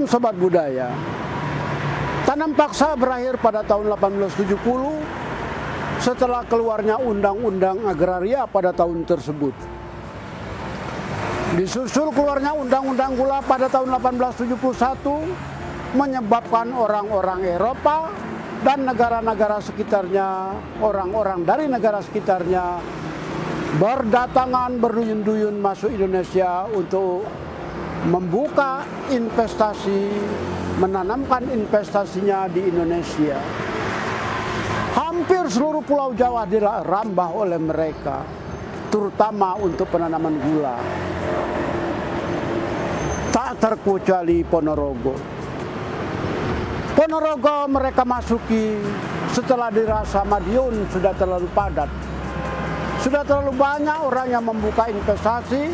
Sobat Budaya, tanam paksa berakhir pada tahun 1870 setelah keluarnya Undang-Undang Agraria pada tahun tersebut. Disusul keluarnya Undang-Undang Gula pada tahun 1871 menyebabkan orang-orang Eropa dan negara-negara sekitarnya, orang-orang dari negara sekitarnya berdatangan berduyun-duyun masuk Indonesia untuk membuka investasi, menanamkan investasinya di Indonesia. Hampir seluruh Pulau Jawa dirambah oleh mereka, terutama untuk penanaman gula. Tak terkecuali Ponorogo. Ponorogo mereka masuki setelah dirasa Madiun sudah terlalu padat. Sudah terlalu banyak orang yang membuka investasi,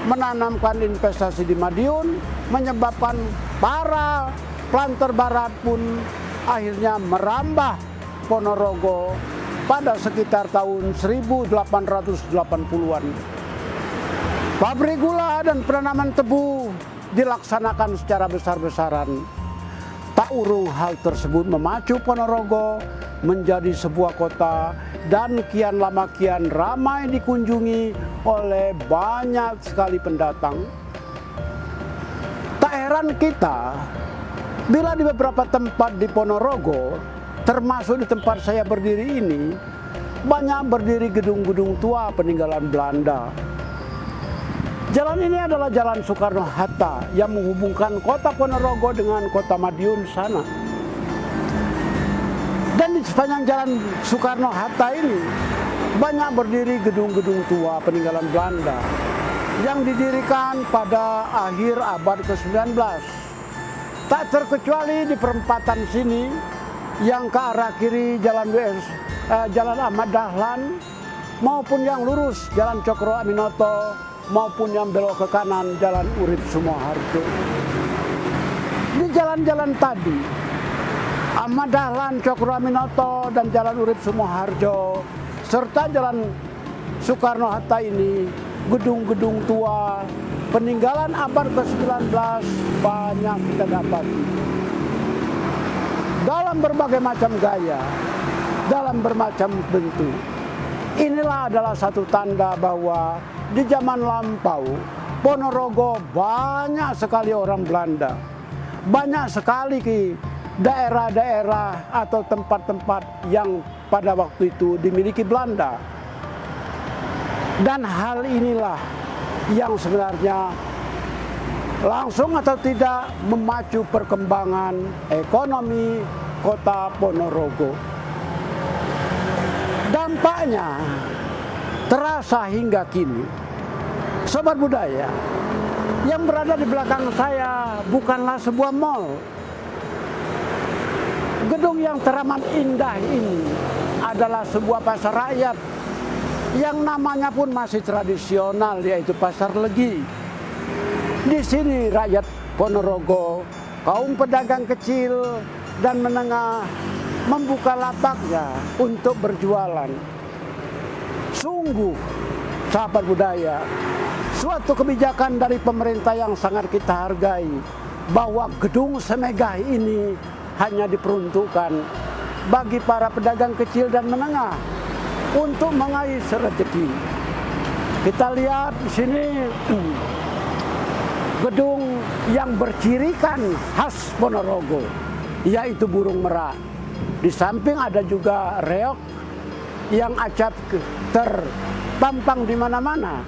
menanamkan investasi di Madiun, menyebabkan para planter barat pun akhirnya merambah Ponorogo pada sekitar tahun 1880-an. Pabrik gula dan penanaman tebu dilaksanakan secara besar-besaran. Tak urung hal tersebut memacu Ponorogo menjadi sebuah kota dan kian lama kian ramai dikunjungi oleh banyak sekali pendatang. Tak heran kita bila di beberapa tempat di Ponorogo, termasuk di tempat saya berdiri ini, banyak berdiri gedung-gedung tua peninggalan Belanda. Jalan ini adalah Jalan Soekarno-Hatta yang menghubungkan kota Ponorogo dengan kota Madiun sana. Dan di sepanjang Jalan Soekarno-Hatta ini banyak berdiri gedung-gedung tua peninggalan Belanda yang didirikan pada akhir abad ke-19. Tak terkecuali di perempatan sini yang ke arah kiri Jalan Ahmad Dahlan maupun yang lurus Jalan Cokro Aminoto maupun yang belok ke kanan Jalan Urip Sumoharjo. Di jalan-jalan tadi, Ahmad Dahlan, Cokro Aminoto, dan Jalan Urip Sumoharjo, serta Jalan Soekarno-Hatta ini, gedung-gedung tua, peninggalan abad ke-19 banyak kita dapati. Dalam berbagai macam gaya, dalam bermacam bentuk. Inilah adalah satu tanda bahwa di zaman lampau, Ponorogo banyak sekali orang Belanda. Banyak sekali daerah-daerah atau tempat-tempat yang pada waktu itu dimiliki Belanda. Dan hal inilah yang sebenarnya langsung atau tidak memacu perkembangan ekonomi kota Ponorogo. Dampaknya terasa hingga kini. Sobat Budaya, yang berada di belakang saya bukanlah sebuah mal. Gedung yang teramat indah ini adalah sebuah pasar rakyat yang namanya pun masih tradisional, yaitu Pasar Legi. Di sini rakyat Ponorogo, kaum pedagang kecil dan menengah membuka lapaknya untuk berjualan. Sungguh, sahabat budaya, suatu kebijakan dari pemerintah yang sangat kita hargai, bahwa gedung semegah ini hanya diperuntukkan bagi para pedagang kecil dan menengah untuk mengais rezeki. Kita lihat di sini gedung yang bercirikan khas Ponorogo, yaitu burung merak. Di samping ada juga reok yang acap terpampang di mana-mana.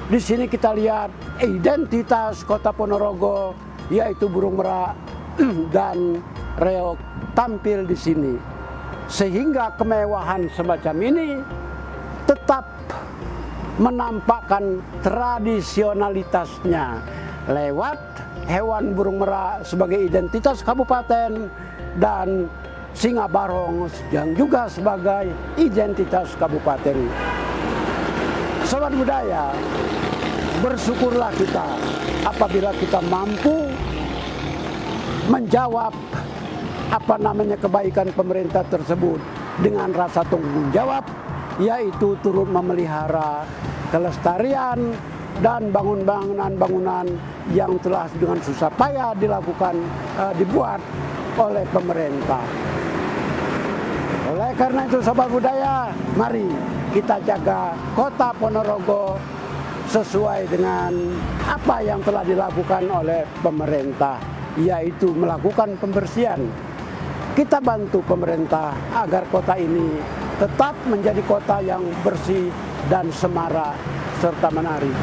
Di sini kita lihat identitas kota Ponorogo, yaitu burung merak dan reok tampil di sini. Sehingga kemewahan semacam ini tetap menampakkan tradisionalitasnya lewat hewan burung merak sebagai identitas kabupaten dan singa barong yang juga sebagai identitas kabupaten. Sobat budaya, bersyukurlah kita apabila kita mampu menjawab kebaikan pemerintah tersebut dengan rasa tanggung jawab, yaitu turut memelihara kelestarian dan bangunan-bangunan yang telah dengan susah payah dibuat oleh pemerintah. Oleh karena itu Sobat Budaya, mari kita jaga kota Ponorogo sesuai dengan apa yang telah dilakukan oleh pemerintah, yaitu melakukan pembersihan. Kita bantu pemerintah agar kota ini tetap menjadi kota yang bersih dan semarak serta menarik.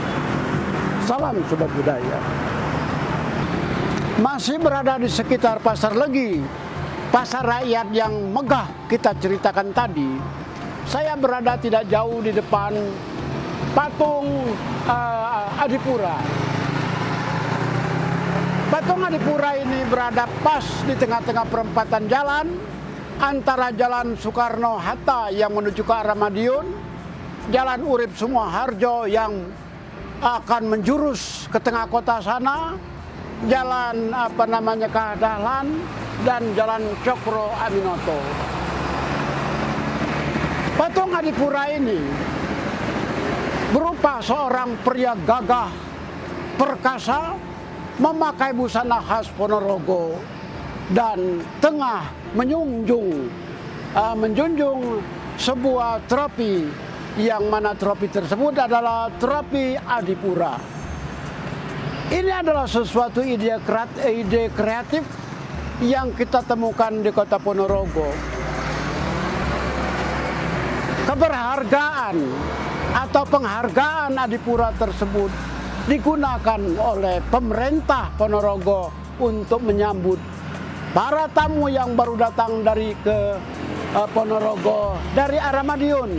Salam Sobat Budaya. Masih berada di sekitar Pasar Legi, pasar rakyat yang megah kita ceritakan tadi. Saya berada tidak jauh di depan patung Adipura. Patung Adipura ini berada pas di tengah-tengah perempatan jalan antara Jalan Soekarno-Hatta yang menuju ke arah Madiun, Jalan Urip Sumoharjo yang akan menjurus ke tengah kota sana, Jalan Kahdalan, dan Jalan Cokro Aminoto. Patung Adipura ini berupa seorang pria gagah perkasa memakai busana khas Ponorogo dan tengah menjunjung sebuah tropi, yang mana tropi tersebut adalah tropi Adipura. Ini adalah sesuatu ide kreatif yang kita temukan di kota Ponorogo. Keberhargaan atau penghargaan Adipura tersebut digunakan oleh pemerintah Ponorogo untuk menyambut para tamu yang baru datang dari Ponorogo dari arah Madiun.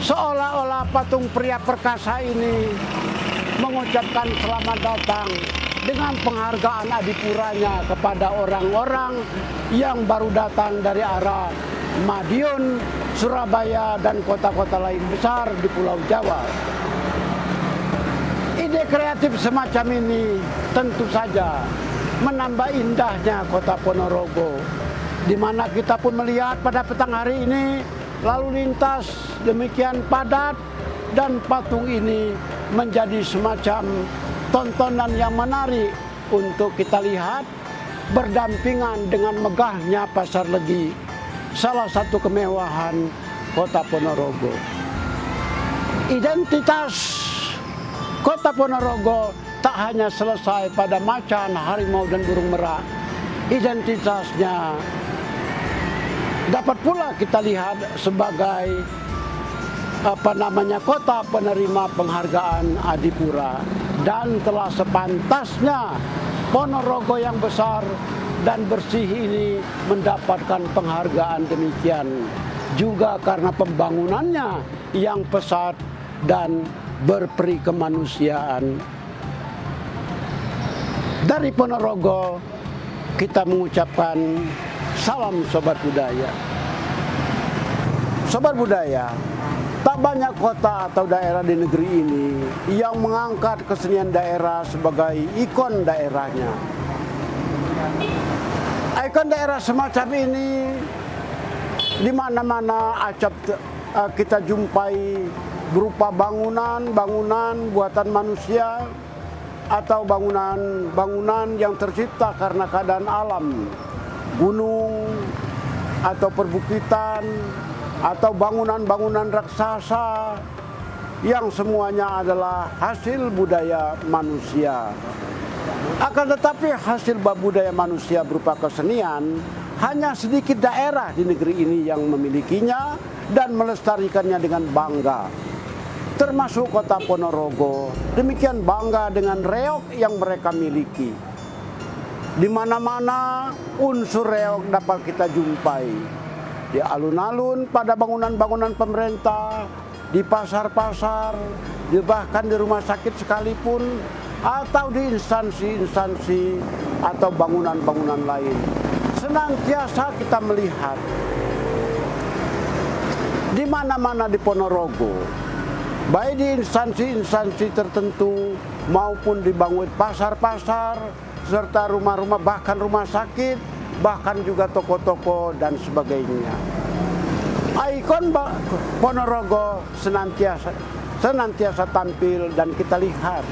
Seolah-olah patung pria perkasa ini mengucapkan selamat datang dengan penghargaan Adipuranya kepada orang-orang yang baru datang dari arah Madiun, Surabaya, dan kota-kota lain besar di Pulau Jawa. Ide kreatif semacam ini tentu saja menambah indahnya kota Ponorogo, di mana kita pun melihat pada petang hari ini lalu lintas demikian padat dan patung ini menjadi semacam tontonan yang menarik untuk kita lihat berdampingan dengan megahnya Pasar Legi, salah satu kemewahan kota Ponorogo. Identitas kota Ponorogo tak hanya selesai pada macan, harimau, dan burung merak. Identitasnya dapat pula kita lihat sebagai kota penerima penghargaan Adipura, dan telah sepantasnya Ponorogo yang besar dan bersih ini mendapatkan penghargaan demikian, juga karena pembangunannya yang pesat dan berperi kemanusiaan. Dari Ponorogo kita mengucapkan salam Sobat Budaya. Sobat Budaya, tak banyak kota atau daerah di negeri ini yang mengangkat kesenian daerah sebagai ikon daerahnya. Ikon daerah semacam ini di mana-mana acap kita jumpai, berupa bangunan buatan manusia atau bangunan yang tercipta karena keadaan alam, gunung atau perbukitan atau bangunan-bangunan raksasa yang semuanya adalah hasil budaya manusia. Akan tetapi hasil budaya manusia berupa kesenian hanya sedikit daerah di negeri ini yang memilikinya dan melestarikannya dengan bangga. Termasuk kota Ponorogo, demikian bangga dengan reog yang mereka miliki. Di mana-mana unsur reog dapat kita jumpai. Di alun-alun, pada bangunan-bangunan pemerintah, di pasar-pasar, bahkan di rumah sakit sekalipun, atau di instansi-instansi atau bangunan-bangunan lain. Senantiasa kita melihat di mana-mana di Ponorogo, baik di instansi-instansi tertentu maupun dibangun pasar-pasar, serta rumah-rumah, bahkan rumah sakit, bahkan juga toko-toko dan sebagainya. Ikon Ponorogo senantiasa senantiasa tampil dan kita lihat.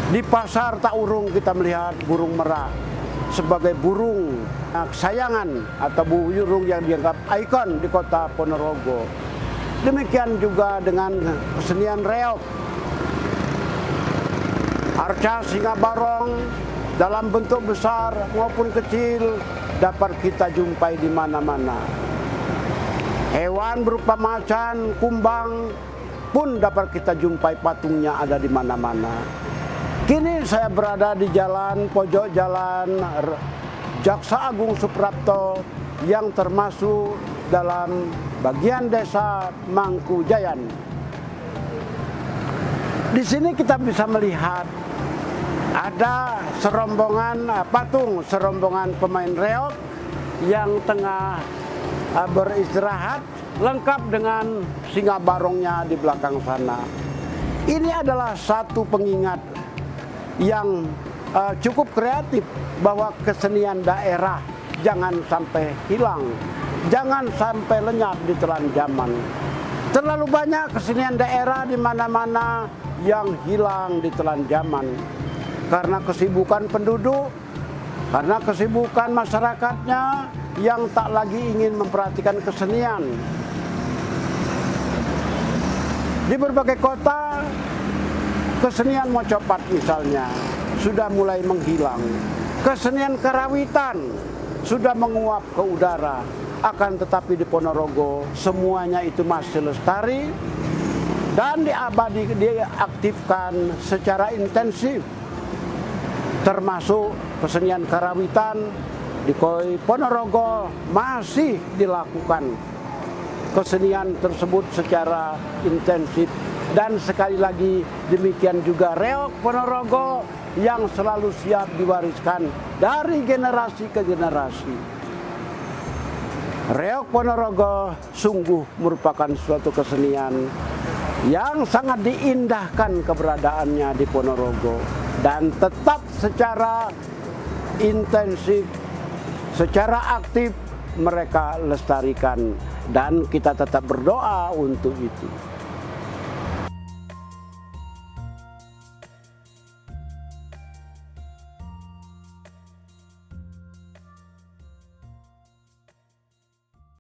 Di pasar Taurung kita melihat burung merak sebagai burung kesayangan atau burung yang dianggap ikon di kota Ponorogo. Demikian juga dengan kesenian reog. Arca singa barong dalam bentuk besar maupun kecil dapat kita jumpai di mana-mana. Hewan berupa macan, kumbang pun dapat kita jumpai patungnya ada di mana-mana. Kini saya berada di pojok jalan Jaksa Agung Suprapto yang termasuk dalam bagian desa Mangkujayan. Di sini kita bisa melihat ada serombongan pemain reog yang tengah beristirahat lengkap dengan singa barongnya di belakang sana. Ini adalah satu pengingat yang cukup kreatif bahwa kesenian daerah jangan sampai hilang, jangan sampai lenyap di telan zaman. Terlalu banyak kesenian daerah di mana-mana yang hilang di telan zaman karena kesibukan penduduk, karena kesibukan masyarakatnya yang tak lagi ingin memperhatikan kesenian. Di berbagai kota, kesenian mocopat misalnya sudah mulai menghilang. Kesenian karawitan sudah menguap ke udara. Akan tetapi di Ponorogo semuanya itu masih lestari dan diaktifkan secara intensif. Termasuk kesenian karawitan di Ponorogo masih dilakukan kesenian tersebut secara intensif. Dan sekali lagi demikian juga reog Ponorogo yang selalu siap diwariskan dari generasi ke generasi. Reog Ponorogo sungguh merupakan suatu kesenian yang sangat diindahkan keberadaannya di Ponorogo dan tetap secara intensif, secara aktif mereka lestarikan dan kita tetap berdoa untuk itu.